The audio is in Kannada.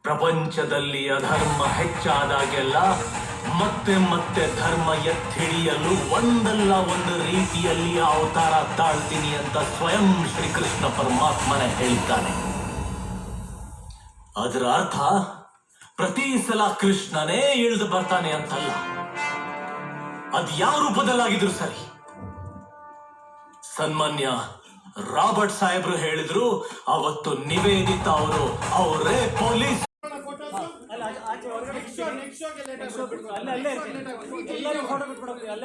ಪ್ರಪಂಚದಲ್ಲಿ ಅಧರ್ಮ ಹೆಚ್ಚಾದಾಗೆಲ್ಲ ಮತ್ತೆ ಮತ್ತೆ ಧರ್ಮ ಎತ್ತಿಡಿಯಲು ಒಂದಲ್ಲ ಒಂದು ರೀತಿಯಲ್ಲಿ ಅವತಾರ ತಾಳ್ತೀನಿ ಅಂತ ಸ್ವಯಂ ಶ್ರೀಕೃಷ್ಣ ಪರಮಾತ್ಮನೇ ಹೇಳಿದ್ದಾನೆ. ಅದರ ಅರ್ಥ ಪ್ರತಿ ಸಲ ಕೃಷ್ಣನೇ ಇಳಿದು ಬರ್ತಾನೆ ಅಂತಲ್ಲ. ಅದ್ ಯಾವ ರೂಪದಲ್ಲಾಗಿದ್ರು ಸರಿ. ಸನ್ಮಾನ್ಯ ರಾಬರ್ಟ್ ಸಾಹೇಬ್ರು ಹೇಳಿದ್ರು, ಅವತ್ತು ನಿವೇದಿತ ಅವರೇ ಪೊಲೀಸ್. ಅಲ್ಲ